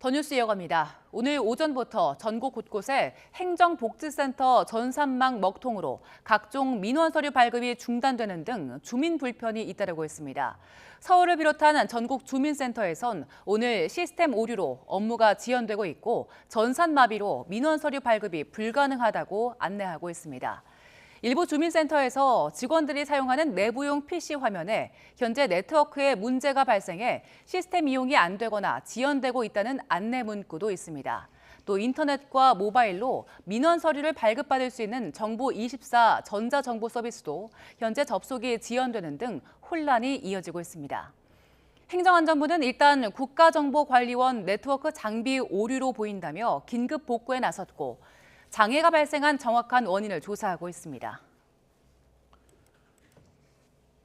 더 뉴스 이어갑니다. 오늘 오전부터 전국 곳곳에 행정복지센터 전산망 먹통으로 각종 민원 서류 발급이 중단되는 등 주민 불편이 잇따르고 있습니다. 서울을 비롯한 전국 주민센터에선 오늘 시스템 오류로 업무가 지연되고 있고 전산마비로 민원 서류 발급이 불가능하다고 안내하고 있습니다. 일부 주민센터에서 직원들이 사용하는 내부용 PC 화면에 현재 네트워크에 문제가 발생해 시스템 이용이 안 되거나 지연되고 있다는 안내 문구도 있습니다. 또 인터넷과 모바일로 민원 서류를 발급받을 수 있는 정보24 전자정보 서비스도 현재 접속이 지연되는 등 혼란이 이어지고 있습니다. 행정안전부는 일단 국가정보관리원 네트워크 장비 오류로 보인다며 긴급 복구에 나섰고 장애가 발생한 정확한 원인을 조사하고 있습니다.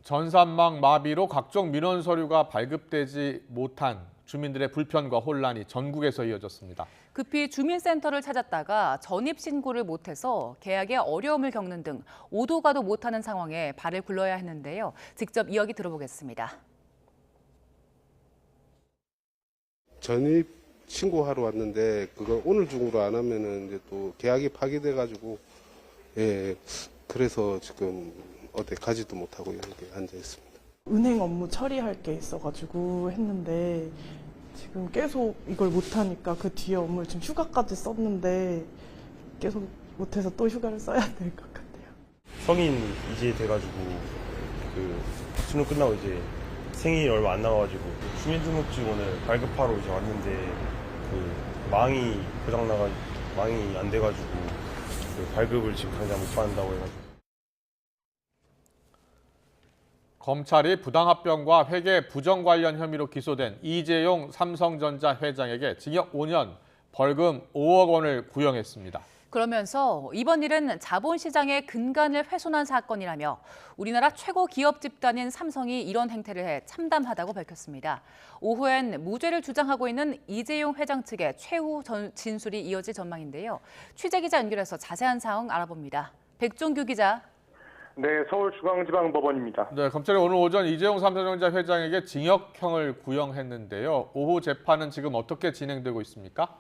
전산망 마비로 각종 민원 서류가 발급되지 못한 주민들의 불편과 혼란이 전국에서 이어졌습니다. 급히 주민센터를 찾았다가 전입 신고를 못해서 계약에 어려움을 겪는 등 오도 가도 못하는 상황에 발을 굴러야 했는데요. 직접 이야기 들어보겠습니다. 전입 신고하러 왔는데 그걸 오늘 중으로 안 하면은 이제 또 계약이 파기돼 가지고 그래서 지금 어디 가지도 못하고 이렇게 앉아 있습니다. 은행 업무 처리할 게 있어가지고 했는데 지금 계속 이걸 못하니까 그 뒤에 업무를 지금 휴가까지 썼는데 계속 못해서 또 휴가를 써야 될 것 같아요. 성인 이제 돼가지고 그 수능 끝나고 이제 생일이 얼마 안 남아가지고 주민등록증을 발급하러 이제 왔는데 그 망이 고장나가지고 망이 안 돼가지고 그 발급을 지금 당장 못 받는다고 해가지고. 검찰이 부당합병과 회계 부정 관련 혐의로 기소된 이재용 삼성전자 회장에게 징역 5년, 벌금 5억 원을 구형했습니다. 그러면서 이번 일은 자본시장의 근간을 훼손한 사건이라며 우리나라 최고 기업 집단인 삼성이 이런 행태를 해 참담하다고 밝혔습니다. 오후엔 무죄를 주장하고 있는 이재용 회장 측의 최후 진술이 이어질 전망인데요. 취재기자 연결해서 자세한 사항 알아봅니다. 백종규 기자. 네, 서울중앙지방법원입니다. 네, 검찰이 오늘 오전 이재용 삼성전자 회장에게 징역형을 구형했는데요. 오후 재판은 지금 어떻게 진행되고 있습니까?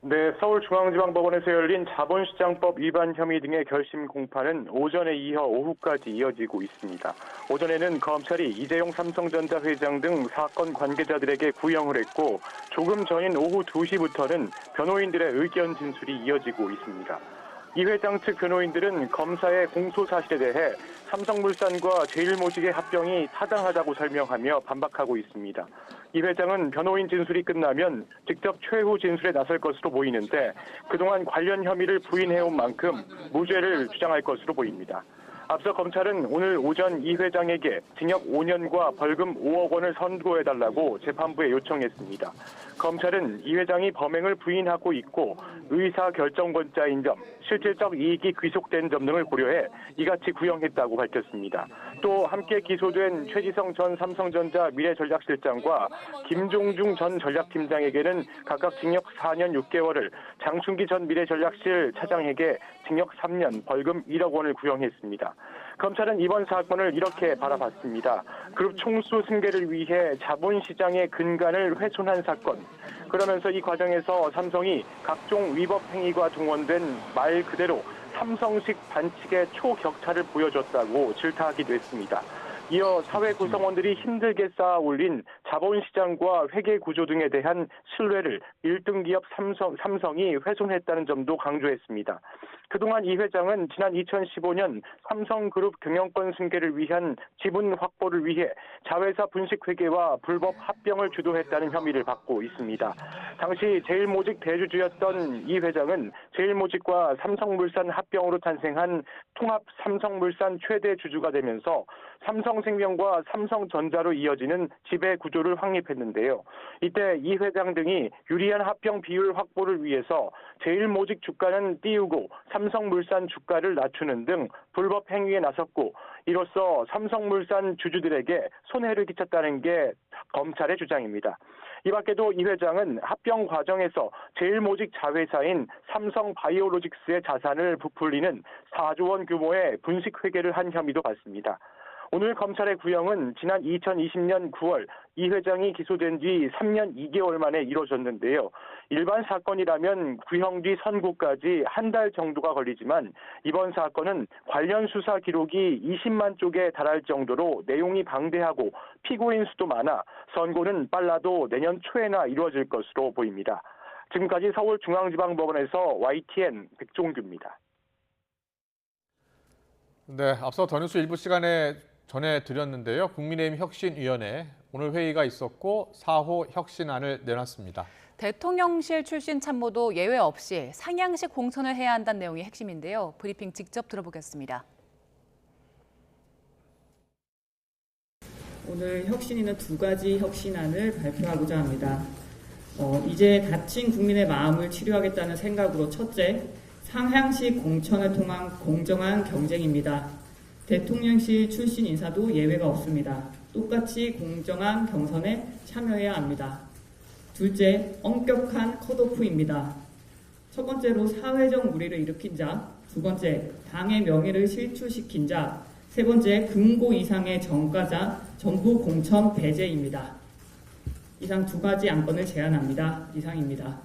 네, 서울중앙지방법원에서 열린 자본시장법 위반 혐의 등의 결심 공판은 오전에 이어 오후까지 이어지고 있습니다. 오전에는 검찰이 이재용 삼성전자 회장 등 사건 관계자들에게 구형을 했고 조금 전인 오후 2시부터는 변호인들의 의견 진술이 이어지고 있습니다. 이 회장 측 변호인들은 검사의 공소 사실에 대해 삼성물산과 제일모직의 합병이 타당하다고 설명하며 반박하고 있습니다. 이 회장은 변호인 진술이 끝나면 직접 최후 진술에 나설 것으로 보이는데 그동안 관련 혐의를 부인해온 만큼 무죄를 주장할 것으로 보입니다. 앞서 검찰은 오늘 오전 이 회장에게 징역 5년과 벌금 5억 원을 선고해달라고 재판부에 요청했습니다. 검찰은 이 회장이 범행을 부인하고 있고 의사결정권자인 점, 실질적 이익이 귀속된 점 등을 고려해 이같이 구형했다고 밝혔습니다. 또 함께 기소된 최지성 전 삼성전자 미래전략실장과 김종중 전 전략팀장에게는 각각 징역 4년 6개월을, 장충기 전 미래전략실 차장에게 징역 3년, 벌금 1억 원을 구형했습니다. 검찰은 이번 사건을 이렇게 바라봤습니다. 그룹 총수 승계를 위해 자본시장의 근간을 훼손한 사건. 그러면서 이 과정에서 삼성이 각종 위법 행위가 동원된 말 그대로 삼성식 반칙의 초격차를 보여줬다고 질타하기도 했습니다. 이어 사회 구성원들이 힘들게 쌓아 올린 자본시장과 회계 구조 등에 대한 신뢰를 1등 기업 삼성이 훼손했다는 점도 강조했습니다. 그동안 이 회장은 지난 2015년 삼성그룹 경영권 승계를 위한 지분 확보를 위해 자회사 분식회계와 불법 합병을 주도했다는 혐의를 받고 있습니다. 당시 제일모직 대주주였던 이 회장은 제일모직과 삼성물산 합병으로 탄생한 통합 삼성물산 최대 주주가 되면서 삼성생명과 삼성전자로 이어지는 지배 구조를 확립했는데요. 이때 이 회장 등이 유리한 합병 비율 확보를 위해서 제일모직 주가는 띄우고 삼성물산 주가를 낮추는 등 불법 행위에 나섰고 이로써 삼성물산 주주들에게 손해를 끼쳤다는 게 검찰의 주장입니다. 이 밖에도 이 회장은 합병 과정에서 제일모직 자회사인 삼성바이오로직스의 자산을 부풀리는 4조 원 규모의 분식회계를 한 혐의도 받습니다. 오늘 검찰의 구형은 지난 2020년 9월 이 회장이 기소된 뒤 3년 2개월 만에 이뤄졌는데요. 일반 사건이라면 구형 뒤 선고까지 한 달 정도가 걸리지만 이번 사건은 관련 수사 기록이 20만 쪽에 달할 정도로 내용이 방대하고 피고인 수도 많아 선고는 빨라도 내년 초에나 이루어질 것으로 보입니다. 지금까지 서울중앙지방법원에서 YTN 백종규입니다. 네, 앞서 더 뉴스 일부 시간에 전해드렸는데요. 국민의힘 혁신위원회 오늘 회의가 있었고 4호 혁신안을 내놨습니다. 대통령실 출신 참모도 예외 없이 상향식 공천을 해야 한다는 내용이 핵심인데요. 브리핑 직접 들어보겠습니다. 오늘 혁신위는 2가지 혁신안을 발표하고자 합니다. 이제 다친 국민의 마음을 치료하겠다는 생각으로 첫째, 상향식 공천을 통한 공정한 경쟁입니다. 대통령실 출신 인사도 예외가 없습니다. 똑같이 공정한 경선에 참여해야 합니다. 둘째, 엄격한 컷오프입니다. 첫 번째로 사회적 물의를 일으킨 자, 두 번째, 당의 명예를 실추시킨 자, 세 번째, 금고 이상의 전과자 전부 공천 배제입니다. 이상 2가지 안건을 제안합니다. 이상입니다.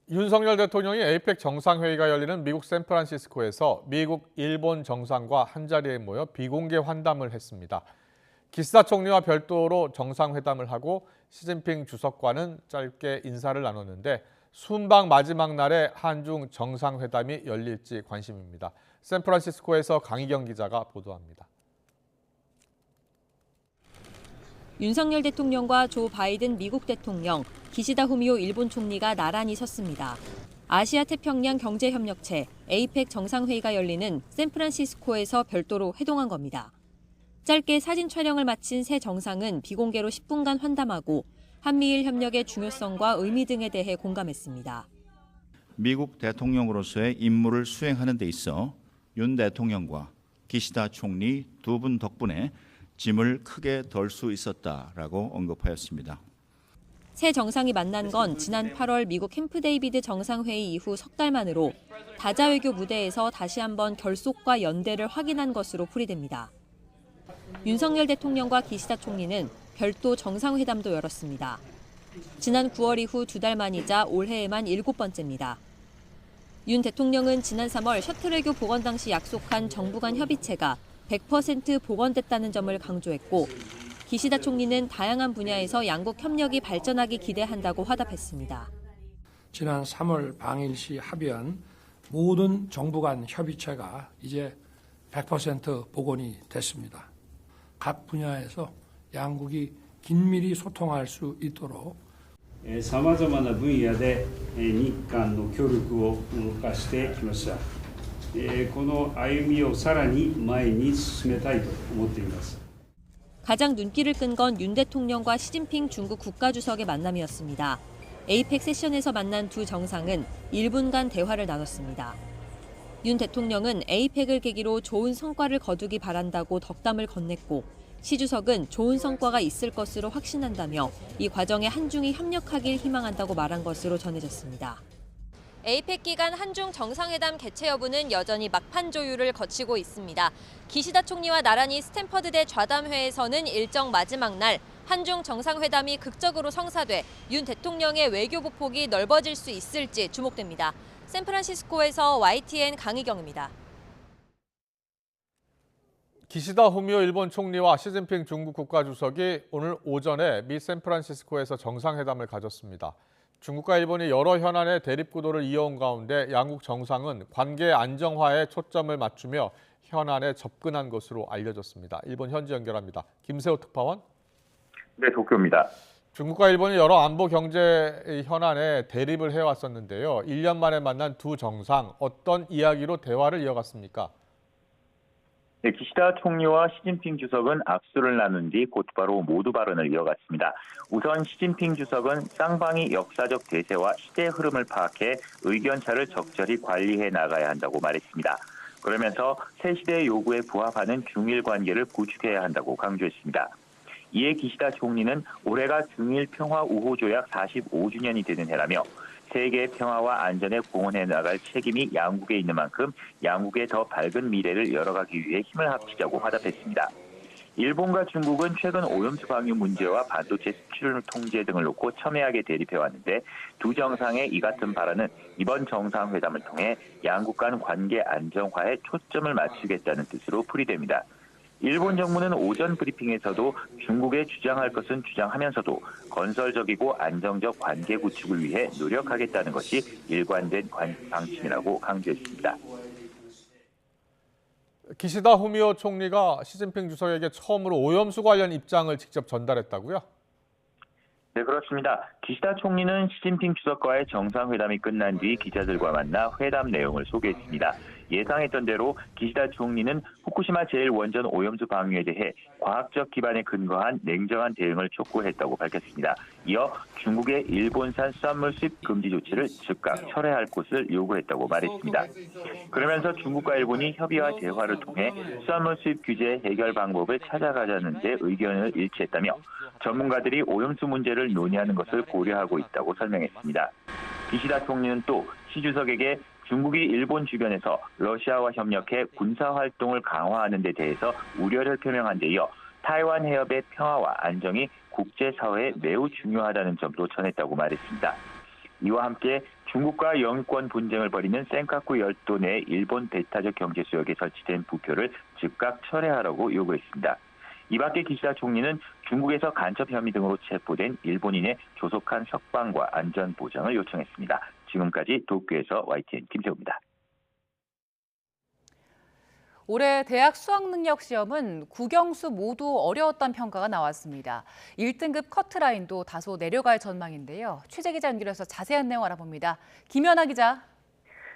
윤석열 대통령이 에이펙 정상회의가 열리는 미국 샌프란시스코에서 미국, 일본 정상과 한자리에 모여 비공개 환담을 했습니다. 기시다 총리와 별도로 정상회담을 하고 시진핑 주석과는 짧게 인사를 나눴는데 순방 마지막 날에 한중 정상회담이 열릴지 관심입니다. 샌프란시스코에서 강희경 기자가 보도합니다. 윤석열 대통령과 조 바이든 미국 대통령, 기시다 후미오 일본 총리가 나란히 섰습니다. 아시아 태평양 경제협력체 에이펙 정상회의가 열리는 샌프란시스코에서 별도로 회동한 겁니다. 짧게 사진 촬영을 마친 새 정상은 비공개로 10분간 환담하고 한미일 협력의 중요성과 의미 등에 대해 공감했습니다. 미국 대통령으로서의 임무를 수행하는 데 있어 윤 대통령과 기시다 총리 두 분 덕분에 짐을 크게 덜 수 있었다라고 언급하였습니다. 새 정상이 만난 건 지난 8월 미국 캠프 데이비드 정상회의 이후 석 달 만으로 다자외교 무대에서 다시 한번 결속과 연대를 확인한 것으로 풀이됩니다. 윤석열 대통령과 기시다 총리는 별도 정상회담도 열었습니다. 지난 9월 이후 2달 만이자 올해에만 7번째입니다. 윤 대통령은 지난 3월 셔틀 외교 복원 당시 약속한 정부 간 협의체가 100% 복원됐다는 점을 강조했고 기시다 총리는 다양한 분야에서 양국 협력이 발전하기 기대한다고 화답했습니다. 지난 3월 방일 시 합의한 모든 정부 간 협의체가 이제 100% 복원이 됐습니다. 각 분야에서 양국이 긴밀히 소통할 수 있도록 さまざまな分野で日韓の協力を動かしてきました。この歩みをさらに前に進めたいと思っています。 가장 눈길을 끈 건 윤 대통령과 시진핑 중국 국가주석의 만남이었습니다. 에이펙 세션에서 만난 두 정상은 1분간 대화를 나눴습니다. 윤 대통령은 에이펙을 계기로 좋은 성과를 거두기 바란다고 덕담을 건넸고 시 주석은 좋은 성과가 있을 것으로 확신한다며 이 과정에 한중이 협력하길 희망한다고 말한 것으로 전해졌습니다. 에이펙 기간 한중 정상회담 개최 여부는 여전히 막판 조율을 거치고 있습니다. 기시다 총리와 나란히 스탠퍼드대 좌담회에서는 일정 마지막 날 한중 정상회담이 극적으로 성사돼 윤 대통령의 외교 보폭이 넓어질 수 있을지 주목됩니다. 샌프란시스코에서 YTN 강희경입니다. 기시다 후미오 일본 총리와 시진핑 중국 국가주석이 오늘 오전에 미 샌프란시스코에서 정상회담을 가졌습니다. 중국과 일본이 여러 현안의 대립구도를 이어온 가운데 양국 정상은 관계 안정화에 초점을 맞추며 현안에 접근한 것으로 알려졌습니다. 일본 현지 연결합니다. 김세호 특파원. 네, 도쿄입니다. 중국과 일본이 여러 안보 경제 현안에 대립을 해왔었는데요. 1년 만에 만난 두 정상, 어떤 이야기로 대화를 이어갔습니까? 네, 기시다 총리와 시진핑 주석은 악수를 나눈 뒤 곧바로 모두 발언을 이어갔습니다. 우선 시진핑 주석은 쌍방이 역사적 대세와 시대 흐름을 파악해 의견차를 적절히 관리해 나가야 한다고 말했습니다. 그러면서 새 시대의 요구에 부합하는 중일 관계를 구축해야 한다고 강조했습니다. 이에 기시다 총리는 올해가 중일 평화 우호 조약 45주년이 되는 해라며 세계의 평화와 안전에 공헌해 나갈 책임이 양국에 있는 만큼 양국의 더 밝은 미래를 열어가기 위해 힘을 합치자고 화답했습니다. 일본과 중국은 최근 오염수 방류 문제와 반도체 수출 통제 등을 놓고 첨예하게 대립해왔는데 두 정상의 이 같은 발언은 이번 정상회담을 통해 양국 간 관계 안정화에 초점을 맞추겠다는 뜻으로 풀이됩니다. 일본 정부는 오전 브리핑에서도 중국에 주장할 것은 주장하면서도 건설적이고 안정적 관계 구축을 위해 노력하겠다는 것이 일관된 방침이라고 강조했습니다. 기시다 후미오 총리가 시진핑 주석에게 처음으로 오염수 관련 입장을 직접 전달했다고요? 네, 그렇습니다. 기시다 총리는 시진핑 주석과의 정상회담이 끝난 뒤 기자들과 만나 회담 내용을 소개했습니다. 예상했던 대로 기시다 총리는 후쿠시마 제1원전 오염수 방류에 대해 과학적 기반에 근거한 냉정한 대응을 촉구했다고 밝혔습니다. 이어 중국의 일본산 수산물 수입 금지 조치를 즉각 철회할 것을 요구했다고 말했습니다. 그러면서 중국과 일본이 협의와 대화를 통해 수산물 수입 규제 해결 방법을 찾아가자는 데 의견을 일치했다며 전문가들이 오염수 문제를 논의하는 것을 고려하고 있다고 설명했습니다. 기시다 총리는 또 시 주석에게 중국이 일본 주변에서 러시아와 협력해 군사활동을 강화하는 데 대해서 우려를 표명한 데 이어 타이완 해협의 평화와 안정이 국제사회에 매우 중요하다는 점도 전했다고 말했습니다. 이와 함께 중국과 영유권 분쟁을 벌이는 센카쿠 열도 내 일본 배타적 경제수역에 설치된 부표를 즉각 철회하라고 요구했습니다. 이 밖에 기시다 총리는 중국에서 간첩 혐의 등으로 체포된 일본인의 조속한 석방과 안전 보장을 요청했습니다. 지금까지 도쿄에서 YTN 김세호입니다. 올해 대학 수학능력 시험은 국영수 모두 어려웠다는 평가가 나왔습니다. 1등급 커트라인도 다소 내려갈 전망인데요. 취재 기자 연결해서 자세한 내용 알아봅니다. 김연아 기자.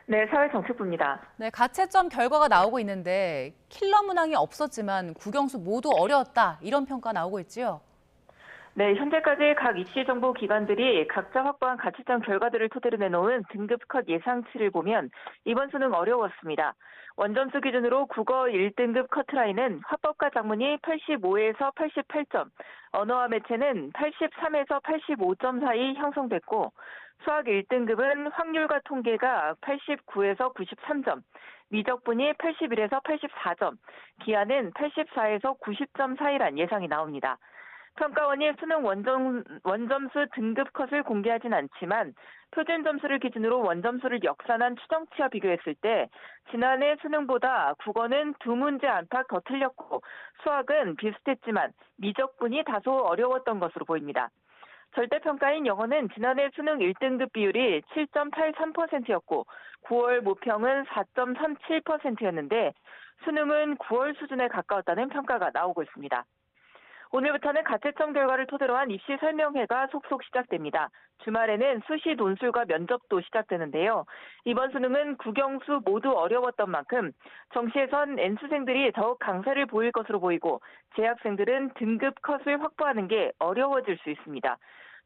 네, 사회정책부입니다. 네, 가채점 결과가 나오고 있는데 킬러 문항이 없었지만 국영수 모두 어려웠다 이런 평가 나오고 있지요. 네, 현재까지 각 입시정보 기관들이 각자 확보한 가채점 결과들을 토대로 내놓은 등급 컷 예상치를 보면 이번 수능 어려웠습니다. 원점수 기준으로 국어 1등급 커트라인은 화법과 작문이 85에서 88점, 언어와 매체는 83에서 85점 사이 형성됐고 수학 1등급은 확률과 통계가 89에서 93점, 미적분이 81에서 84점, 기하는 84에서 90점 사이란 예상이 나옵니다. 평가원이 수능 원점수 등급 컷을 공개하진 않지만 표준 점수를 기준으로 원점수를 역산한 추정치와 비교했을 때 지난해 수능보다 국어는 2문제 안팎 더 틀렸고 수학은 비슷했지만 미적분이 다소 어려웠던 것으로 보입니다. 절대평가인 영어는 지난해 수능 1등급 비율이 7.83%였고 9월 모평은 4.37%였는데 수능은 9월 수준에 가까웠다는 평가가 나오고 있습니다. 오늘부터는 가채점 결과를 토대로 한 입시 설명회가 속속 시작됩니다. 주말에는 수시 논술과 면접도 시작되는데요. 이번 수능은 국영수 모두 어려웠던 만큼 정시에선 N수생들이 더욱 강세를 보일 것으로 보이고 재학생들은 등급 컷을 확보하는 게 어려워질 수 있습니다.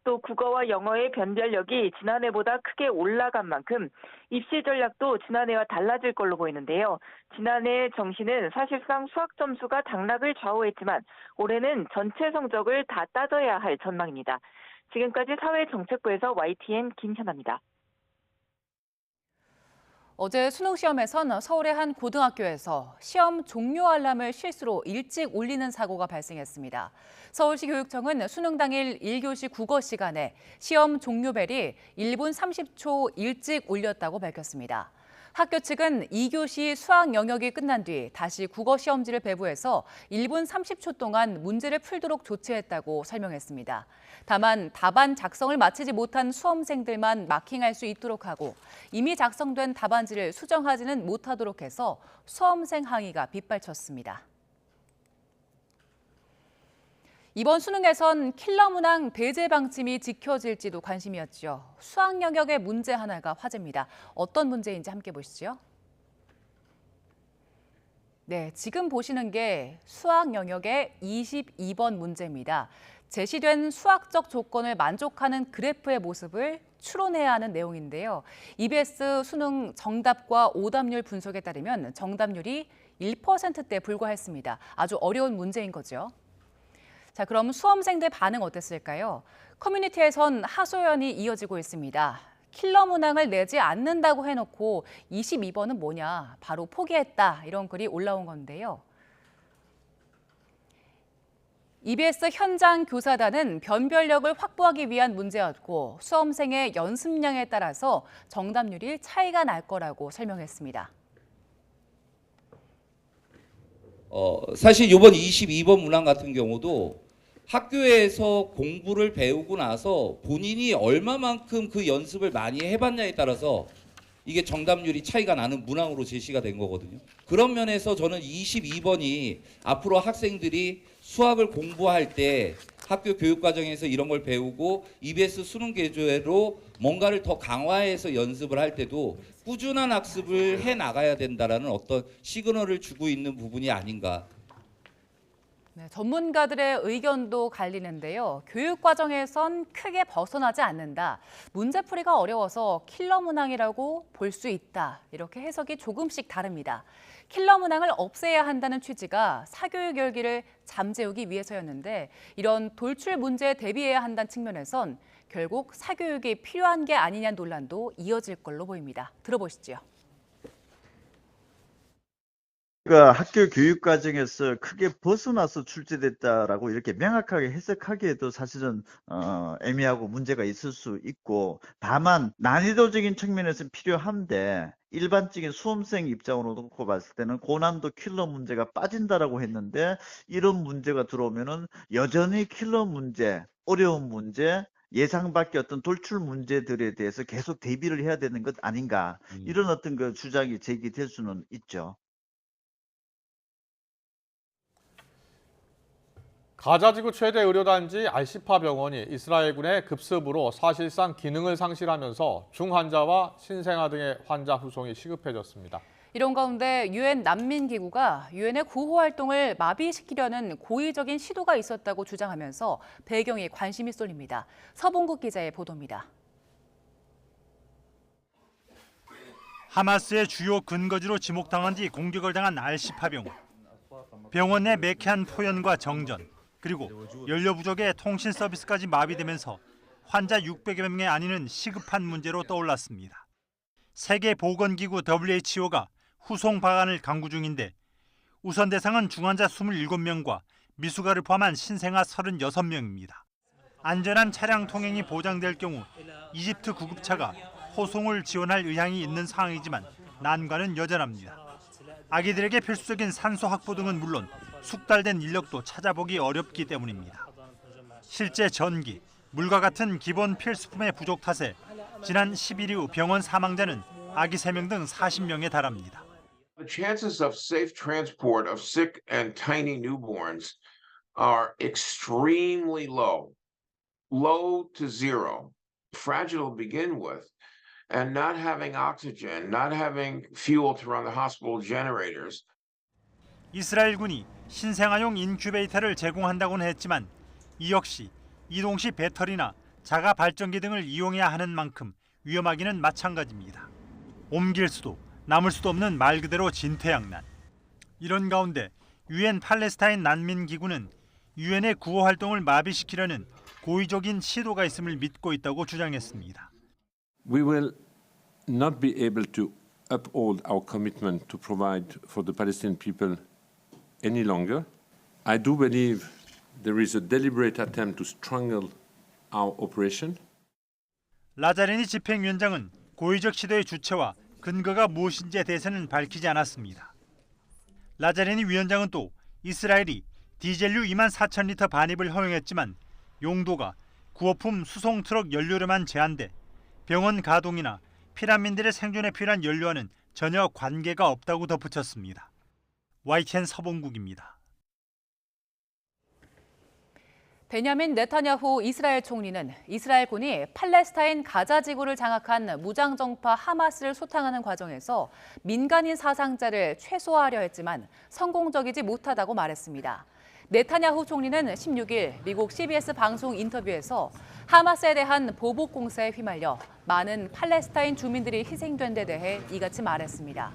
또 국어와 영어의 변별력이 지난해보다 크게 올라간 만큼 입시 전략도 지난해와 달라질 걸로 보이는데요. 지난해 정시는 사실상 수학 점수가 당락을 좌우했지만 올해는 전체 성적을 다 따져야 할 전망입니다. 지금까지 사회정책부에서 YTN 김현아입니다. 어제 수능 시험에선 서울의 한 고등학교에서 시험 종료 알람을 실수로 일찍 울리는 사고가 발생했습니다. 서울시 교육청은 수능 당일 1교시 국어 시간에 시험 종료 벨이 1분 30초 일찍 울렸다고 밝혔습니다. 학교 측은 2교시 수학 영역이 끝난 뒤 다시 국어 시험지를 배부해서 1분 30초 동안 문제를 풀도록 조치했다고 설명했습니다. 다만 답안 작성을 마치지 못한 수험생들만 마킹할 수 있도록 하고 이미 작성된 답안지를 수정하지는 못하도록 해서 수험생 항의가 빗발쳤습니다. 이번 수능에선 킬러 문항 배제 방침이 지켜질지도 관심이었죠. 수학 영역의 문제 하나가 화제입니다. 어떤 문제인지 함께 보시죠. 네, 지금 보시는 게 수학 영역의 22번 문제입니다. 제시된 수학적 조건을 만족하는 그래프의 모습을 추론해야 하는 내용인데요. EBS 수능 정답과 오답률 분석에 따르면 정답률이 1%대에 불과했습니다. 아주 어려운 문제인 거죠. 자, 그럼 수험생들 반응 어땠을까요? 커뮤니티에선 하소연이 이어지고 있습니다. 킬러 문항을 내지 않는다고 해놓고 22번은 뭐냐, 바로 포기했다, 이런 글이 올라온 건데요. EBS 현장 교사단은 변별력을 확보하기 위한 문제였고 수험생의 연습량에 따라서 정답률이 차이가 날 거라고 설명했습니다. 사실 이번 22번 문항 같은 경우도 학교에서 공부를 배우고 나서 본인이 얼마만큼 그 연습을 많이 해봤냐에 따라서 이게 정답률이 차이가 나는 문항으로 제시가 된 거거든요. 그런 면에서 저는 22번이 앞으로 학생들이 수학을 공부할 때 학교 교육과정에서 이런 걸 배우고 EBS 수능 개조로 뭔가를 더 강화해서 연습을 할 때도 꾸준한 학습을 해 나가야 된다라는 어떤 시그널을 주고 있는 부분이 아닌가. 네, 전문가들의 의견도 갈리는데요. 교육 과정에선 크게 벗어나지 않는다. 문제풀이가 어려워서 킬러 문항이라고 볼 수 있다. 이렇게 해석이 조금씩 다릅니다. 킬러 문항을 없애야 한다는 취지가 사교육 열기를 잠재우기 위해서였는데 이런 돌출 문제에 대비해야 한다는 측면에선 결국 사교육이 필요한 게 아니냐는 논란도 이어질 걸로 보입니다. 들어보시죠. 학교 교육 과정에서 크게 벗어나서 출제됐다라고 이렇게 명확하게 해석하기에도 사실은 애매하고 문제가 있을 수 있고, 다만 난이도적인 측면에서는 필요한데 일반적인 수험생 입장으로 놓고 봤을 때는 고난도 킬러 문제가 빠진다라고 했는데, 이런 문제가 들어오면은 여전히 킬러 문제, 어려운 문제, 예상 밖의 어떤 돌출 문제들에 대해서 계속 대비를 해야 되는 것 아닌가, 이런 어떤 그 주장이 제기될 수는 있죠. 가자지구 최대 의료단지 알시파 병원이 이스라엘군의 급습으로 사실상 기능을 상실하면서 중환자와 신생아 등의 환자 후송이 시급해졌습니다. 이런 가운데 유엔 난민기구가 유엔의 구호 활동을 마비시키려는 고의적인 시도가 있었다고 주장하면서 배경에 관심이 쏠립니다. 서봉국 기자의 보도입니다. 하마스의 주요 근거지로 지목당한 뒤 공격을 당한 알시파 병원. 병원 내 매캐한 포연과 정전, 그리고 연료 부족에 통신 서비스까지 마비되면서 환자 600여 명에 안이는 시급한 문제로 떠올랐습니다. 세계보건기구 WHO가 후송 방안을 강구 중인데 우선 대상은 중환자 27명과 미숙아를 포함한 신생아 36명입니다. 안전한 차량 통행이 보장될 경우 이집트 구급차가 호송을 지원할 의향이 있는 상황이지만 난관은 여전합니다. 아기들에게 필수적인 산소 확보 등은 물론 숙달된 인력도 찾아보기 어렵기 때문입니다. 실제 전기, 물과 같은 기본 필수품의 부족 탓에 지난 10일 이후 병원 사망자는 아기 3명 등 40명에 달합니다. The chances of safe transport of sick and tiny newborns are extremely low to zero, fragile to begin with, and not having oxygen, not having fuel to run the hospital generators. 이스라엘군이 신생아용 인큐베이터를 제공한다고는 했지만 이 역시 이동 시 배터리나 자가 발전기 등을 이용해야 하는 만큼 위험하기는 마찬가지입니다. 옮길 수도 남을 수도 없는 말 그대로 진퇴양난. 이런 가운데 유엔 팔레스타인 난민기구는 유엔의 구호 활동을 마비시키려는 고의적인 시도가 있음을 믿고 있다고 주장했습니다. We will not be able to uphold our commitment to provide for the Palestinian people any longer. I do believe there is a deliberate attempt to strangle our operation. 라자레니 집행위원장은 고의적 시도의 주체와 근거가 무엇인지에 대해서는 밝히지 않았습니다. 라자레니 위원장은 또 이스라엘이 디젤류 24,000리터 반입을 허용했지만 용도가 구호품 수송 트럭 연료로만 제한돼 병원 가동이나 피난민들의 생존에 필요한 연료와는 전혀 관계가 없다고 덧붙였습니다. YTN 서봉국입니다. 베냐민 네타냐후 이스라엘 총리는 이스라엘군이 팔레스타인 가자 지구를 장악한 무장정파 하마스를 소탕하는 과정에서 민간인 사상자를 최소화하려 했지만 성공적이지 못하다고 말했습니다. 네타냐후 총리는 16일 미국 CBS 방송 인터뷰에서 하마스에 대한 보복 공세에 휘말려 많은 팔레스타인 주민들이 희생된 데 대해 이같이 말했습니다.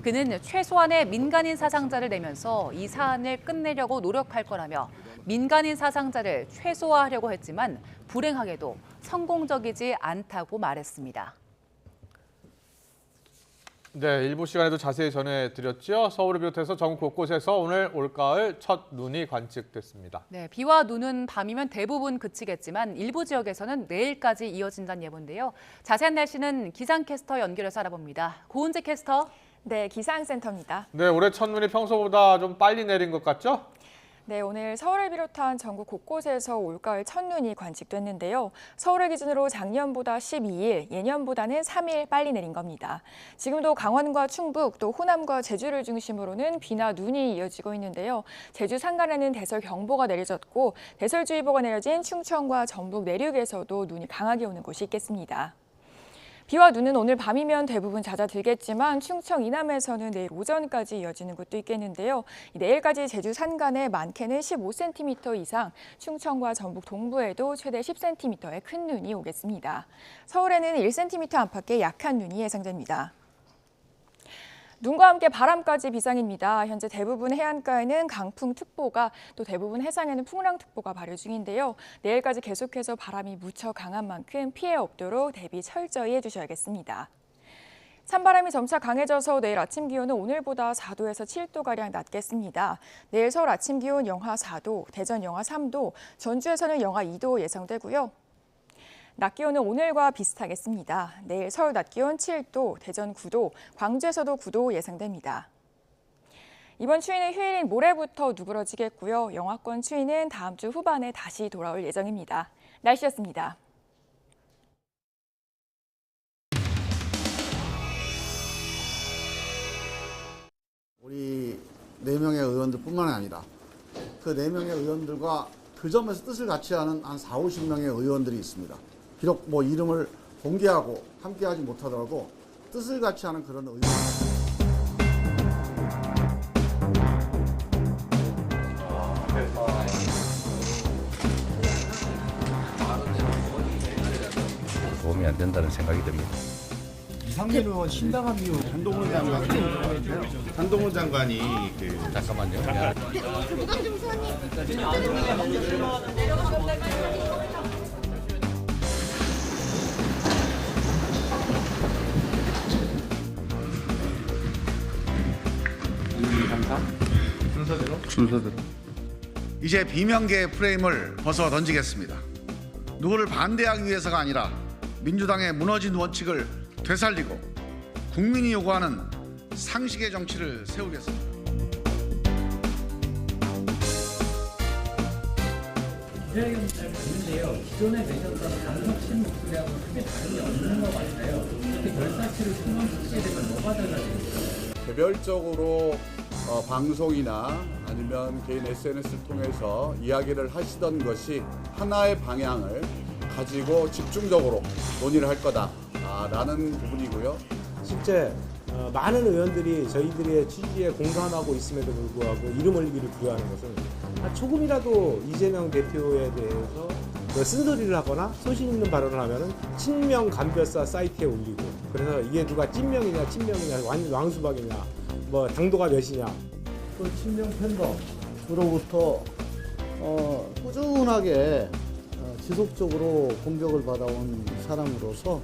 그는 최소한의 민간인 사상자를 내면서 이 사안을 끝내려고 노력할 거라며 민간인 사상자를 최소화하려고 했지만 불행하게도 성공적이지 않다고 말했습니다. 네, 일부 시간에도 자세히 전해드렸죠. 서울을 비롯해서 전국 곳곳에서 오늘 올가을 첫 눈이 관측됐습니다. 네, 비와 눈은 밤이면 대부분 그치겠지만 일부 지역에서는 내일까지 이어진다는 예보인데요. 자세한 날씨는 기상캐스터 연결해서 알아봅니다. 고은재 캐스터. 네, 기상센터입니다. 네, 올해 첫눈이 평소보다 좀 빨리 내린 것 같죠? 네, 오늘 서울을 비롯한 전국 곳곳에서 올가을 첫눈이 관측됐는데요. 서울을 기준으로 작년보다 12일, 예년보다는 3일 빨리 내린 겁니다. 지금도 강원과 충북, 또 호남과 제주를 중심으로는 비나 눈이 이어지고 있는데요. 제주 산간에는 대설경보가 내려졌고 대설주의보가 내려진 충청과 전북 내륙에서도 눈이 강하게 오는 곳이 있겠습니다. 비와 눈은 오늘 밤이면 대부분 잦아들겠지만 충청 이남에서는 내일 오전까지 이어지는 곳도 있겠는데요. 내일까지 제주 산간에 많게는 15cm 이상, 충청과 전북 동부에도 최대 10cm의 큰 눈이 오겠습니다. 서울에는 1cm 안팎의 약한 눈이 예상됩니다. 눈과 함께 바람까지 비상입니다. 현재 대부분 해안가에는 강풍특보가, 또 대부분 해상에는 풍랑특보가 발효 중인데요. 내일까지 계속해서 바람이 무척 강한 만큼 피해 없도록 대비 철저히 해주셔야겠습니다. 찬바람이 점차 강해져서 내일 아침 기온은 오늘보다 4도에서 7도가량 낮겠습니다. 내일 서울 아침 기온 영하 4도, 대전 영하 3도, 전주에서는 영하 2도 예상되고요. 낮 기온은 오늘과 비슷하겠습니다. 내일 서울 낮 기온 7도, 대전 9도, 광주에서도 9도 예상됩니다. 이번 추위는 휴일인 모레부터 누그러지겠고요. 영하권 추위는 다음 주 후반에 다시 돌아올 예정입니다. 날씨였습니다. 우리 4명의 의원들뿐만 아니라 그 4명의 의원들과 그 점에서 뜻을 같이 하는 한 40-50명의 의원들이 있습니다. 비록 뭐 이름을 공개하고 함께하지 못하더라도 뜻을 같이 하는 그런 의원. 도움이 안 된다는 생각이 듭니다. 이상민 의원 신당한 이후 한동훈 장관이 잠깐만요. 순서대로 이제 비명계의 프레임을 벗어 던지겠습니다. 누구를 반대하기 위해서가 아니라 민주당의 무너진 원칙을 되살리고 국민이 요구하는 상식의 정치를 세우겠습니다. 기자회견 잘 봤는데요. 기존에 내셨던 강석신 목소리하고 크게 다른 게 없는 것 같아요. 이렇게 결사체를 충원시키게 되면 뭐가 달라질까요? 개별적으로 방송이나 아니면 개인 SNS를 통해서 이야기를 하시던 것이 하나의 방향을 가지고 집중적으로 논의를 할 거다라는 부분이고요. 실제 많은 의원들이 저희들의 취지에 공감하고 있음에도 불구하고 이름 올리기를 두려워하는 것은 조금이라도 이재명 대표에 대해서 쓴소리를 하거나 소신 있는 발언을 하면은 친명 감별사 사이트에 올리고, 그래서 이게 누가 찐명이냐 왕수박이냐 뭐 당도가 몇이냐. 그 친명 팬덤으로부터 꾸준하게 지속적으로 공격을 받아온 사람으로서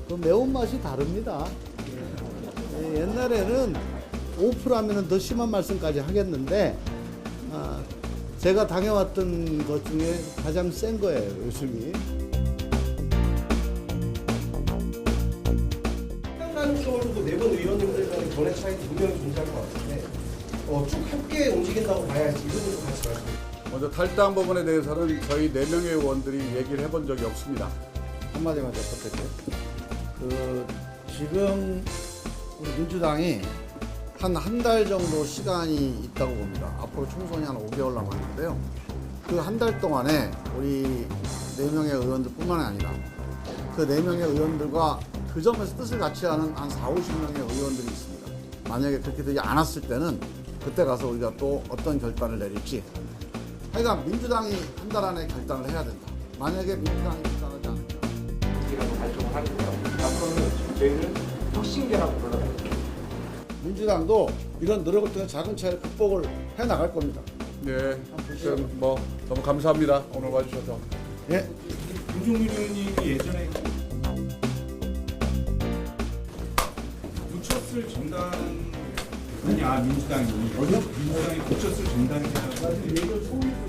그 매운맛이 다릅니다. 옛날에는 오프라면 더 심한 말씀까지 하겠는데 제가 당해왔던 것 중에 가장 센 거예요, 요즘이. 가능성으로도 네번 의원님들 간의 견해 차이 분명히 존재할 것 같은데 쭉 함께 움직인다고 봐야지 이 부분도 같이 말씀해주세요. 먼저 탈당 부분에 대해서는 저희 4명의 의원들이 얘기를 해본 적이 없습니다. 한마디만 덧붙일게요. 지금 우리 민주당이 한 달 정도 시간이 있다고 봅니다. 앞으로 총선이 한 5개월 남았는데요. 그 한 달 동안에 우리 4명의 의원들뿐만 아니라 그 4명의 의원들과 그 점에서 뜻을 같이 하는 한 40-50명의 의원들이 있습니다. 만약에 그렇게 되지 않았을 때는 그때 가서 우리가 또 어떤 결단을 내릴지. 하여간 민주당이 한 달 안에 결단을 해야 된다. 만약에 민주당이 결단하지 않으면 우리가 발족을 하는 거예요. 앞으로는 저희는 혁신계라고 불러요. 민주당도 이런 노력을 통해 작은 차이를 극복을 해 나갈 겁니다. 네, 뭐 너무 감사합니다. 오늘 와주셔서. 예. 김종민 의원님이 예전에 붙였을 정당이 민주당이 붙였을 정당이라고.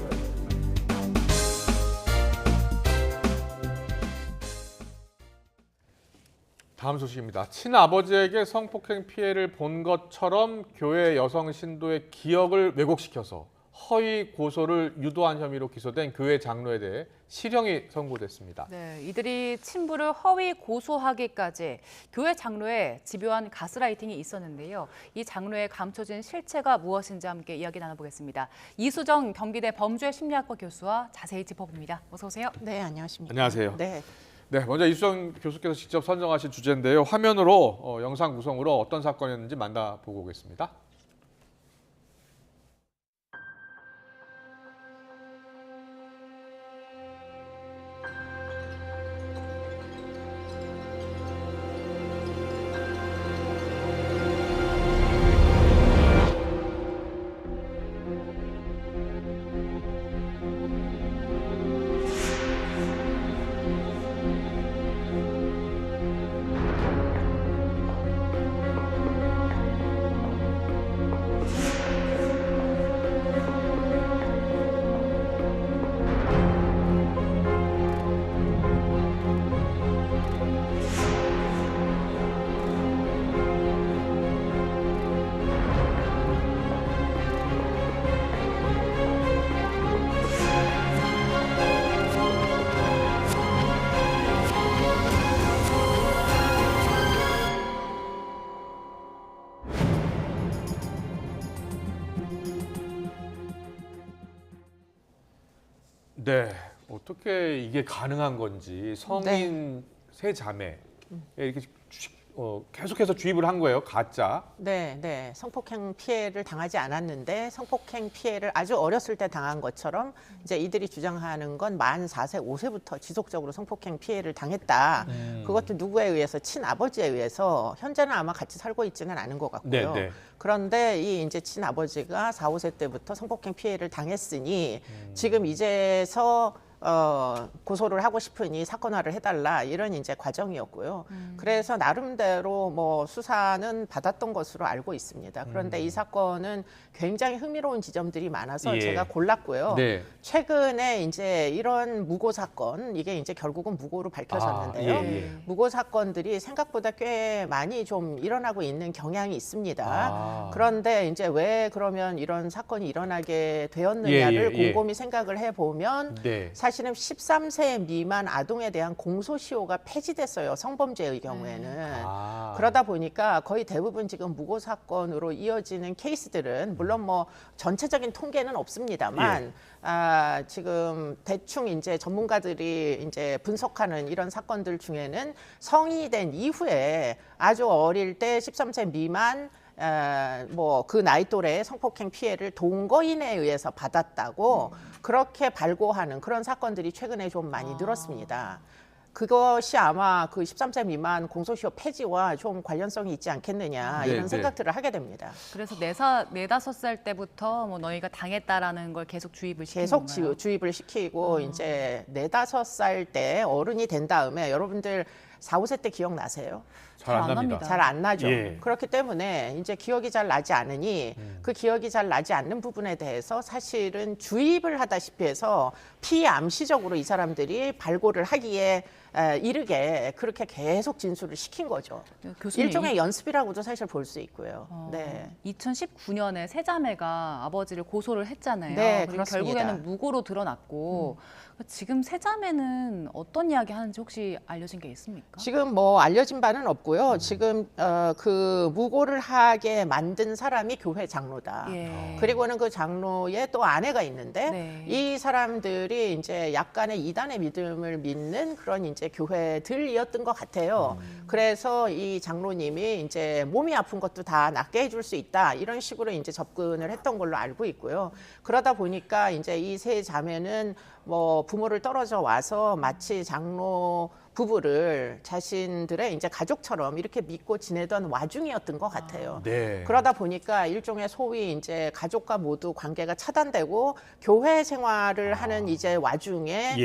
다음 소식입니다. 친아버지에게 성폭행 피해를 본 것처럼 교회 여성 신도의 기억을 왜곡시켜서 허위 고소를 유도한 혐의로 기소된 교회 장로에 대해 실형이 선고됐습니다. 네, 이들이 친부를 허위 고소하기까지 교회 장로에 집요한 가스라이팅이 있었는데요. 이 장로의 감춰진 실체가 무엇인지 함께 이야기 나눠보겠습니다. 이수정 경기대 범죄심리학과 교수와 자세히 짚어봅니다. 어서 오세요. 네, 안녕하십니까. 안녕하세요. 네. 네, 먼저 이수정 교수께서 직접 선정하신 주제인데요. 화면으로 영상 구성으로 어떤 사건이었는지 만나보고 오겠습니다. 네, 어떻게 이게 가능한 건지 성인 세 자매에 이렇게 계속해서 주입을 한 거예요, 가짜. 네, 네. 성폭행 피해를 당하지 않았는데 성폭행 피해를 아주 어렸을 때 당한 것처럼 이제 이들이 주장하는 건 만 4세, 5세부터 지속적으로 성폭행 피해를 당했다. 그것도 누구에 의해서 친아버지에 의해서 현재는 아마 같이 살고 있지는 않은 것 같고요. 네, 네. 그런데 이 이제 친아버지가 4, 5세 때부터 성폭행 피해를 당했으니 지금 이제서 고소를 하고 싶으니 사건화를 해달라 이런 이제 과정이었고요. 그래서 나름대로 뭐 수사는 받았던 것으로 알고 있습니다. 그런데 이 사건은 굉장히 흥미로운 지점들이 많아서 예. 제가 골랐고요. 네. 최근에 이제 이런 무고 사건 이게 이제 결국은 무고로 밝혀졌는데요. 예. 무고 사건들이 생각보다 꽤 많이 좀 일어나고 있는 경향이 있습니다. 그런데 이제 왜 그러면 이런 사건이 일어나게 되었느냐를 곰곰이 생각을 해보면 네. 사실은 13세 미만 아동에 대한 공소시효가 폐지됐어요. 성범죄의 경우에는. 그러다 보니까 거의 대부분 지금 무고 사건으로 이어지는 케이스들은 물론 뭐 전체적인 통계는 없습니다만 지금 대충 이제 전문가들이 이제 분석하는 이런 사건들 중에는 성인이 된 이후에 아주 어릴 때 13세 미만 뭐 그 나이 또래의 성폭행 피해를 동거인에 의해서 받았다고 그렇게 발고하는 그런 사건들이 최근에 좀 많이 늘었습니다. 그것이 아마 그 13세 미만 공소시효 폐지와 좀 관련성이 있지 않겠느냐 이런 생각들을 하게 됩니다. 그래서 4, 5살 때부터 뭐 너희가 당했다라는 걸 계속 주입을 시키는 계속 건가요? 주입을 시키고 이제 4, 5살 때 어른이 된 다음에 여러분들 4, 5세 때 기억나세요? 잘 안 납니다. 잘 안 나죠. 예. 그렇기 때문에 이제 기억이 잘 나지 않으니 그 기억이 잘 나지 않는 부분에 대해서 사실은 주입을 하다시피 해서 피암시적으로 이 사람들이 발고를 하기에 이르게 그렇게 계속 진술을 시킨 거죠. 교수님, 일종의 연습이라고도 사실 볼 수 있고요. 네. 2019년에 세 자매가 아버지를 고소를 했잖아요. 네, 그리고 그렇습니다. 결국에는 무고로 드러났고 지금 세 자매는 어떤 이야기 하는지 혹시 알려진 게 있습니까? 지금 뭐 알려진 바는 없고요. 지금 그 무고를 하게 만든 사람이 교회 장로다. 예. 그리고는 그 장로의 또 아내가 있는데 네. 이 사람들이 이제 약간의 이단의 믿음을 믿는 그런 이제 교회들이었던 것 같아요. 그래서 이 장로님이 이제 몸이 아픈 것도 다 낫게 해줄 수 있다 이런 식으로 이제 접근을 했던 걸로 알고 있고요. 그러다 보니까 이제 이 세 자매는 뭐 부모를 떨어져 와서 마치 장로 부부를 자신들의 이제 가족처럼 이렇게 믿고 지내던 와중이었던 것 같아요. 네. 그러다 보니까 일종의 소위 이제 가족과 모두 관계가 차단되고 교회 생활을 하는 이제 와중에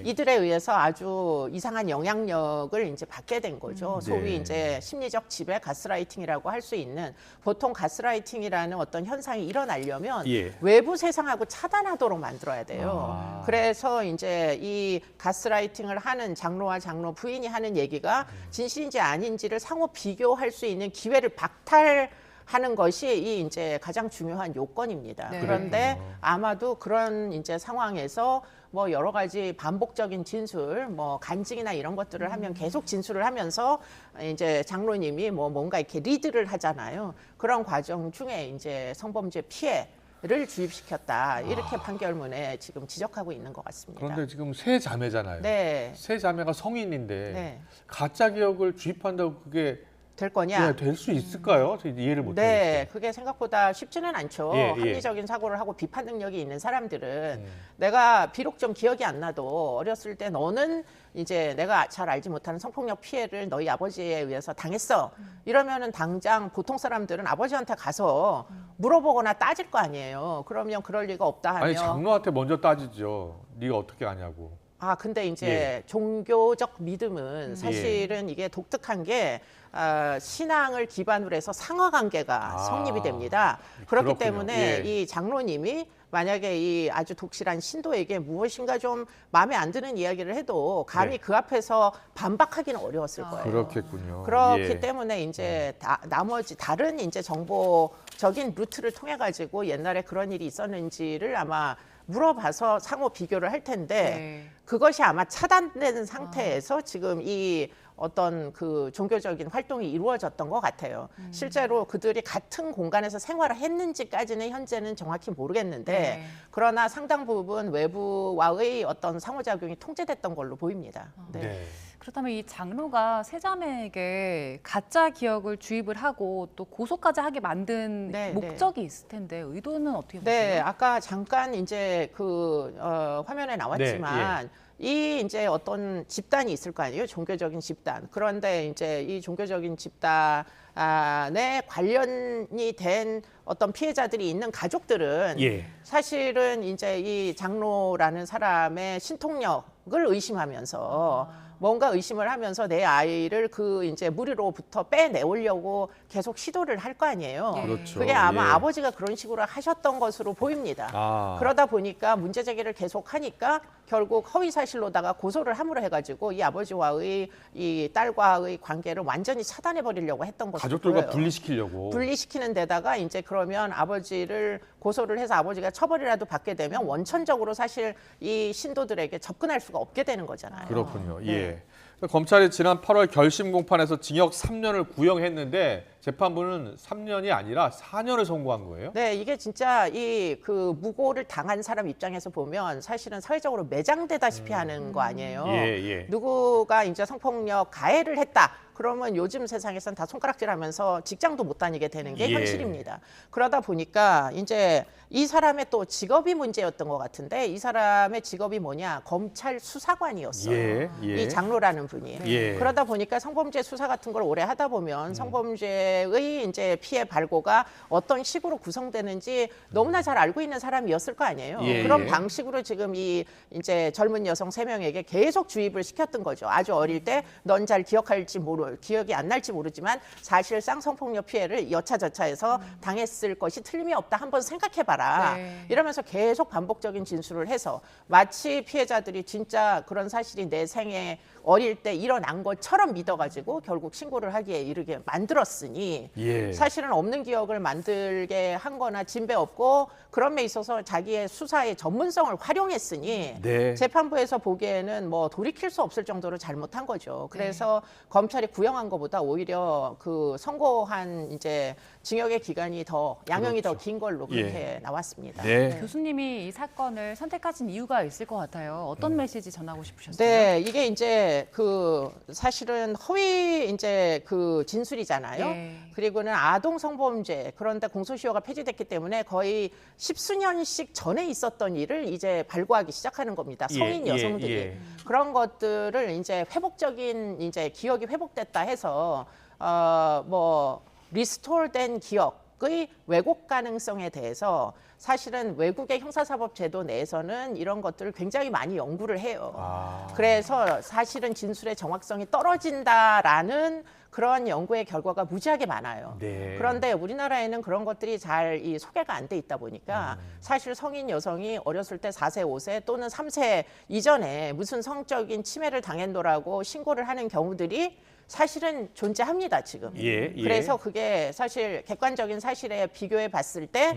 이들에 의해서 아주 이상한 영향력을 이제 받게 된 거죠. 소위 이제 심리적 지배, 가스라이팅이라고 할 수 있는, 보통 가스라이팅이라는 어떤 현상이 일어나려면 외부 세상하고 차단하도록 만들어야 돼요. 그래서 이제 이 가스라이팅을 하는 장로와 장로 부인이 하는 얘기가 진실인지 아닌지를 상호 비교할 수 있는 기회를 박탈하는 것이 이 이제 가장 중요한 요건입니다. 그런데 아마도 그런 이제 상황에서 뭐 여러 가지 반복적인 진술, 뭐 간증이나 이런 것들을 하면 계속 진술을 하면서 이제 장로님이 뭐 뭔가 이렇게 리드를 하잖아요. 그런 과정 중에 이제 성범죄 피해를 주입시켰다, 이렇게 판결문에 지금 지적하고 있는 것 같습니다. 그런데 지금 세 자매잖아요. 네. 세 자매가 성인인데 네. 가짜 기억을 주입한다고 그게 될 거냐? 될 수 있을까요? 저 이해를 못하겠어요. 네, 그게 생각보다 쉽지는 않죠. 예. 합리적인 사고를 하고 비판 능력이 있는 사람들은 내가 비록 좀 기억이 안 나도 어렸을 때 너는 이제 내가 잘 알지 못하는 성폭력 피해를 너희 아버지에 의해서 당했어. 이러면은 당장 보통 사람들은 아버지한테 가서 물어보거나 따질 거 아니에요. 그러면 그럴 리가 없다 하면 아니 장로한테 먼저 따지죠. 네가 어떻게 아냐고. 근데 이제 종교적 믿음은 사실은 이게 독특한 게 신앙을 기반으로 해서 상하관계가 성립이 됩니다. 그렇기 때문에 이 장로님이 만약에 이 아주 독실한 신도에게 무엇인가 좀 마음에 안 드는 이야기를 해도 감히 그 앞에서 반박하기는 어려웠을 거예요. 그렇겠군요. 그렇기 때문에 이제 나머지 다른 이제 정보적인 루트를 통해 가지고 옛날에 그런 일이 있었는지를 아마 물어봐서 상호 비교를 할 텐데 그것이 아마 차단되는 상태에서 지금 이 어떤 그 종교적인 활동이 이루어졌던 것 같아요. 실제로 그들이 같은 공간에서 생활을 했는지까지는 현재는 정확히 모르겠는데 그러나 상당 부분 외부와의 어떤 상호작용이 통제됐던 걸로 보입니다. 그렇다면 이 장로가 세자매에게 가짜 기억을 주입을 하고 또 고소까지 하게 만든 목적이 있을 텐데 의도는 어떻게 보세요? 네, 아까 잠깐 이제 그 화면에 나왔지만 이 이제 어떤 집단이 있을 거 아니에요? 종교적인 집단. 그런데 이제 이 종교적인 집단에 관련이 된 어떤 피해자들이 있는 가족들은 사실은 이제 이 장로라는 사람의 신통력을 의심하면서 뭔가 의심을 하면서 내 아이를 그 이제 무리로부터 빼내오려고 계속 시도를 할 거 아니에요. 그렇죠. 그게 아마 아버지가 그런 식으로 하셨던 것으로 보입니다. 그러다 보니까 문제 제기를 계속 하니까 결국 허위 사실로다가 고소를 함으로 해가지고 이 아버지와의 이 딸과의 관계를 완전히 차단해 버리려고 했던 것으로 가족들과 보여요. 분리시키려고. 분리시키는 데다가 이제 그러면 아버지를 고소를 해서 아버지가 처벌이라도 받게 되면 원천적으로 사실 이 신도들에게 접근할 수가 없게 되는 거잖아요. 그렇군요. 검찰이 지난 8월 결심 공판에서 징역 3년을 구형했는데 재판부는 3년이 아니라 4년을 선고한 거예요? 네, 이게 진짜 이 그 무고를 당한 사람 입장에서 보면 사실은 사회적으로 매장되다시피 하는 거 아니에요. 누구가 이제 성폭력 가해를 했다. 그러면 요즘 세상에선 다 손가락질하면서 직장도 못 다니게 되는 게 현실입니다. 그러다 보니까 이제 이 사람의 또 직업이 문제였던 것 같은데 이 사람의 직업이 뭐냐? 검찰 수사관이었어요. 이 장로라는 분이. 그러다 보니까 성범죄 수사 같은 걸 오래 하다 보면 성범죄의 이제 피해 발고가 어떤 식으로 구성되는지 너무나 잘 알고 있는 사람이었을 거 아니에요. 그런 방식으로 지금 이 이제 젊은 여성 3명에게 계속 주입을 시켰던 거죠. 아주 어릴 때 넌 잘 기억이 안 날지 모르지만 사실상 성폭력 피해를 여차저차해서 당했을 것이 틀림이 없다. 한번 생각해봐라. 이러면서 계속 반복적인 진술을 해서 마치 피해자들이 진짜 그런 사실이 내 생에 어릴 때 일어난 것처럼 믿어가지고 결국 신고를 하기에 이르게 만들었으니 사실은 없는 기억을 만들게 한 거나 진배 없고 그런 데 있어서 자기의 수사의 전문성을 활용했으니 재판부에서 보기에는 뭐 돌이킬 수 없을 정도로 잘못한 거죠. 그래서 검찰이 구형한 것보다 오히려 그 선고한 이제 징역의 기간이 더 양형이 더 그렇죠. 긴 걸로 그렇게 나왔습니다. 네. 교수님이 이 사건을 선택하신 이유가 있을 것 같아요. 어떤 메시지 전하고 싶으셨어요? 네, 이게 이제 그 사실은 허위 이제 그 진술이잖아요. 네. 그리고는 아동 성범죄, 그런데 공소시효가 폐지됐기 때문에 거의 십수년씩 전에 있었던 일을 이제 발굴하기 시작하는 겁니다. 성인 여성들이. 그런 것들을 이제 회복적인 이제 기억이 회복됐다 해서 뭐 리스토어된 기억의 왜곡 가능성에 대해서 사실은 외국의 형사사법제도 내에서는 이런 것들을 굉장히 많이 연구를 해요. 그래서 사실은 진술의 정확성이 떨어진다라는 그런 연구의 결과가 무지하게 많아요. 네. 그런데 우리나라에는 그런 것들이 잘 이 소개가 안 돼 있다 보니까 사실 성인 여성이 어렸을 때 4세, 5세 또는 3세 이전에 무슨 성적인 침해를 당했노라고 신고를 하는 경우들이 사실은 존재합니다, 지금. 그래서 그게 사실 객관적인 사실에 비교해 봤을 때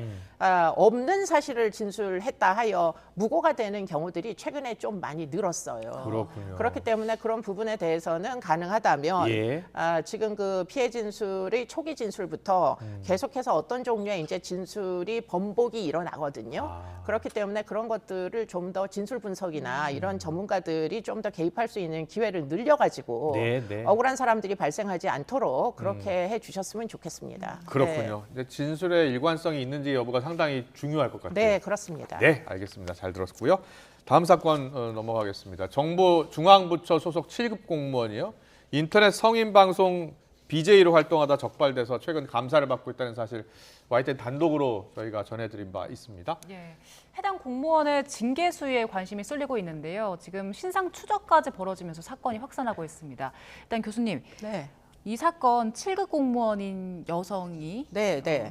없는 사실을 진술했다 하여 무고가 되는 경우들이 최근에 좀 많이 늘었어요. 그렇군요. 그렇기 때문에 그런 부분에 대해서는 가능하다면 지금 그 피해 진술의 초기 진술부터 계속해서 어떤 종류의 이제 진술이 번복이 일어나거든요. 그렇기 때문에 그런 것들을 좀 더 진술 분석이나 이런 전문가들이 좀 더 개입할 수 있는 기회를 늘려가지고 억울한 사람들이 발생하지 않도록 그렇게 해주셨으면 좋겠습니다. 그렇군요. 이제 진술의 일관성이 있는지 여부가 상당히 중요할 것 같아요. 네, 그렇습니다. 네, 알겠습니다. 잘 들었고요. 다음 사건 넘어가겠습니다. 정부 중앙부처 소속 7급 공무원이요. 인터넷 성인 방송 BJ로 활동하다 적발돼서 최근 감사를 받고 있다는 사실 YTN 단독으로 저희가 전해드린 바 있습니다. 예, 해당 공무원의 징계 수위에 관심이 쏠리고 있는데요. 지금 신상 추적까지 벌어지면서 사건이 확산하고 있습니다. 일단 교수님, 이 사건 7급 공무원인 여성이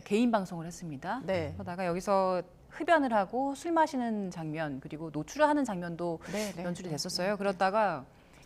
개인 방송을 했습니다. 그러다가 여기서 흡연을 하고 술 마시는 장면 그리고 노출을 하는 장면도 연출이 됐었어요. 그러다가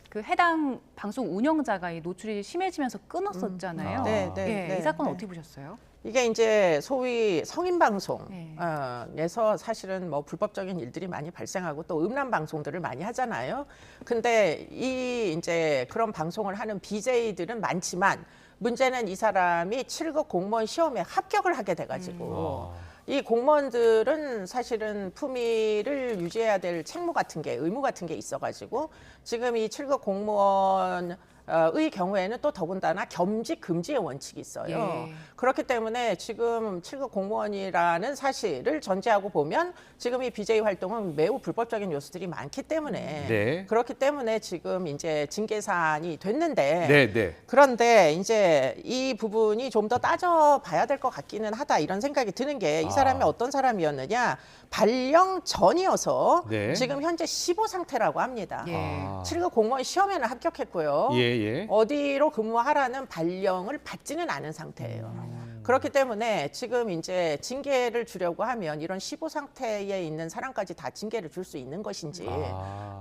그 해당 방송 운영자가 이 노출이 심해지면서 끊었었잖아요. 이 사건 어떻게 보셨어요? 이게 이제 소위 성인 방송에서 사실은 뭐 불법적인 일들이 많이 발생하고 또 음란 방송들을 많이 하잖아요. 근데 이 이제 그런 방송을 하는 BJ들은 많지만 문제는 이 사람이 7급 공무원 시험에 합격을 하게 돼가지고 이 공무원들은 사실은 품위를 유지해야 될 책무 같은 게 의무 같은 게 있어가지고 지금 이 7급 공무원 의 경우에는 또 더군다나 겸직 금지의 원칙이 있어요. 그렇기 때문에 지금 7급 공무원이라는 사실을 전제하고 보면 지금 이 BJ 활동은 매우 불법적인 요소들이 많기 때문에 그렇기 때문에 지금 이제 징계 사안이 됐는데 그런데 이제 이 부분이 좀 더 따져봐야 될 것 같기는 하다 이런 생각이 드는 게 이 사람이 어떤 사람이었느냐 발령 전이어서 지금 현재 15 상태라고 합니다. 7급 공무원 시험에는 합격했고요. 어디로 근무하라는 발령을 받지는 않은 상태예요. 그렇기 때문에 지금 이제 징계를 주려고 하면 이런 15 상태에 있는 사람까지 다 징계를 줄 수 있는 것인지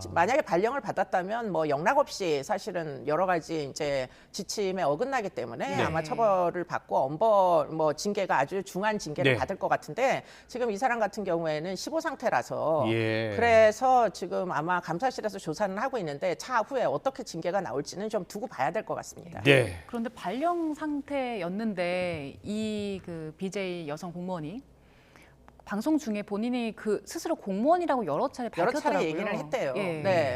만약에 발령을 받았다면 뭐 영락 없이 사실은 여러 가지 이제 지침에 어긋나기 때문에 아마 처벌을 받고 엄벌 뭐 징계가 아주 중한 징계를 받을 것 같은데 지금 이 사람 같은 경우에는 15 상태라서 그래서 지금 아마 감사실에서 조사는 하고 있는데 차후에 어떻게 징계가 나올지는 좀 두고 봐야 될 것 같습니다. 그런데 발령 상태였는데 이 그 BJ 여성 공무원이 방송 중에 본인이 그 스스로 공무원이라고 여러 차례 밝혔더라고요. 얘기를 했대요.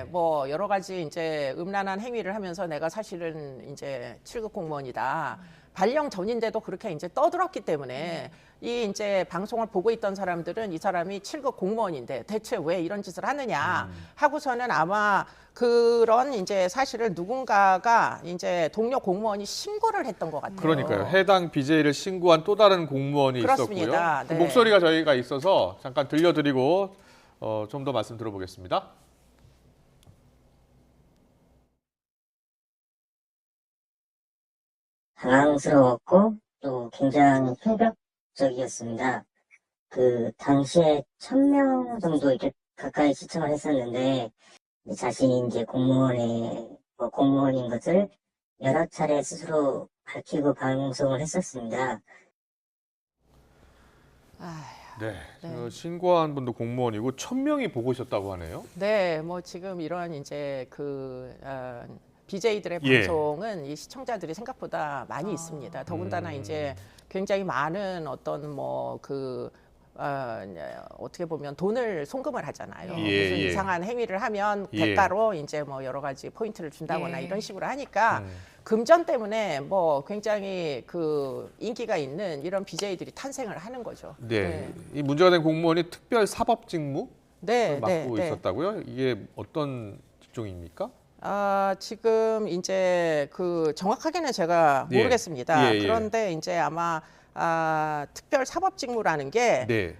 뭐 여러 가지 이제 음란한 행위를 하면서 내가 사실은 이제 7급 공무원이다. 발령 전인데도 그렇게 이제 떠들었기 때문에 이 이제 방송을 보고 있던 사람들은 이 사람이 7급 공무원인데 대체 왜 이런 짓을 하느냐 하고서는 아마 그런 이제 사실을 누군가가 이제 동료 공무원이 신고를 했던 것 같아요. 그러니까요. 해당 BJ를 신고한 또 다른 공무원이 그렇습니다. 있었고요. 그 목소리가 저희가 있어서 잠깐 들려드리고 좀 더 말씀 들어보겠습니다. 당황스러웠고 또 굉장히 충격적이었습니다. 그 당시에 1000명 정도 이렇게 가까이 시청을 했었는데 자신이 이제 공무원인 것을 여러 차례 스스로 밝히고 방송을 했었습니다. 신고한 분도 공무원이고 1000명이 보고 있었다고 하네요. 뭐 지금 이런 이제 그 BJ들의 예. 방송은 이 시청자들이 생각보다 많이 있습니다. 더군다나 이제 굉장히 많은 어떤 어떻게 보면 돈을 송금을 하잖아요. 예, 무슨 예. 이상한 행위를 하면 예. 대가로 이제 뭐 여러 가지 포인트를 준다거나 예. 이런 식으로 하니까 금전 때문에 뭐 굉장히 그 인기가 있는 이런 BJ들이 탄생을 하는 거죠. 네. 이 문제가 된 공무원이 특별 사법 직무를 네, 맡고 네. 있었다고요? 이게 어떤 직종입니까? 지금 이제 그 정확하게는 제가 예. 모르겠습니다. 예, 예. 그런데 이제 아마 특별 사법 직무라는 게 네.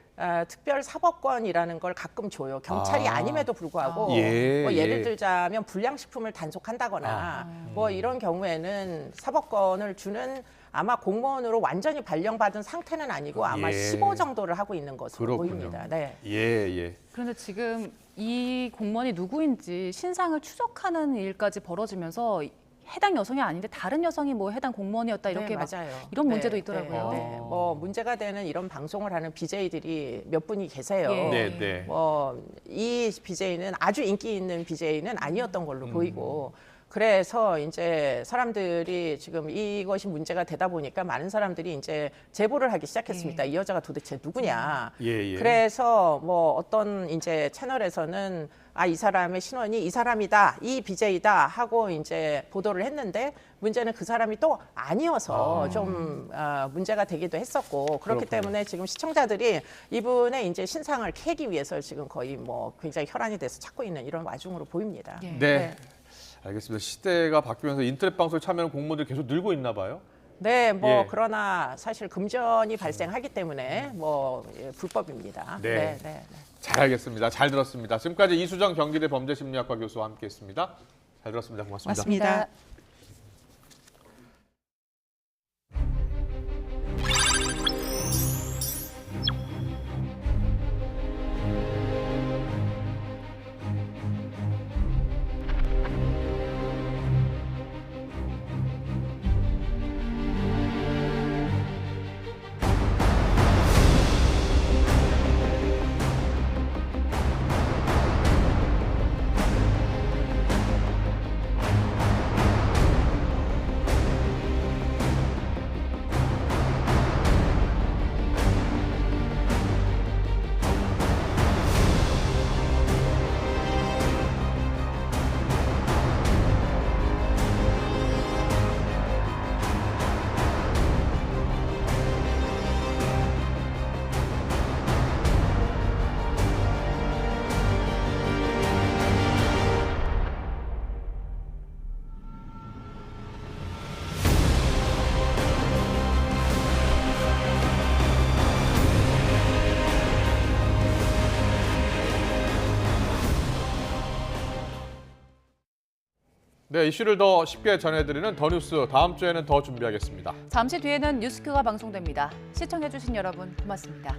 특별 사법권이라는 걸 가끔 줘요. 경찰이 아님에도 불구하고 예, 뭐 예를 예. 들자면 불량식품을 단속한다거나 뭐 이런 경우에는 사법권을 주는 아마 공무원으로 완전히 발령받은 상태는 아니고 아마 예. 15 정도를 하고 있는 것으로 그렇군요. 보입니다. 네. 예. 그런데 지금 이 공무원이 누구인지 신상을 추적하는 일까지 벌어지면서 해당 여성이 아닌데 다른 여성이 뭐 해당 공무원이었다 이렇게 네, 막 맞아요. 이런 문제도 네, 있더라고요. 네. 뭐 문제가 되는 이런 방송을 하는 BJ들이 몇 분이 계세요. 네, 네. 뭐 이 BJ는 아주 인기 있는 BJ는 아니었던 걸로 보이고 그래서 이제 사람들이 지금 이것이 문제가 되다 보니까 많은 사람들이 이제 제보를 하기 시작했습니다. 이 여자가 도대체 누구냐. 예. 그래서 뭐 어떤 이제 채널에서는 이 사람의 신원이 이 사람이다, 이 BJ다 하고 이제 보도를 했는데 문제는 그 사람이 또 아니어서 좀 문제가 되기도 했었고 그렇기 그렇군요. 때문에 지금 시청자들이 이분의 이제 신상을 캐기 위해서 지금 거의 뭐 굉장히 혈안이 돼서 찾고 있는 이런 와중으로 보입니다. 네. 알겠습니다. 시대가 바뀌면서 인터넷 방송에 참여하는 공무원들이 계속 늘고 있나 봐요. 네, 뭐 예. 그러나 사실 금전이 발생하기 때문에 뭐 불법입니다. 네. 잘 알겠습니다. 잘 들었습니다. 지금까지 이수정 경기대 범죄심리학과 교수와 함께했습니다. 잘 들었습니다. 고맙습니다. 맞습니다. 네, 이슈를 더 쉽게 전해드리는 더 뉴스 다음 주에는 더 준비하겠습니다. 잠시 뒤에는 뉴스큐가 방송됩니다. 시청해주신 여러분 고맙습니다.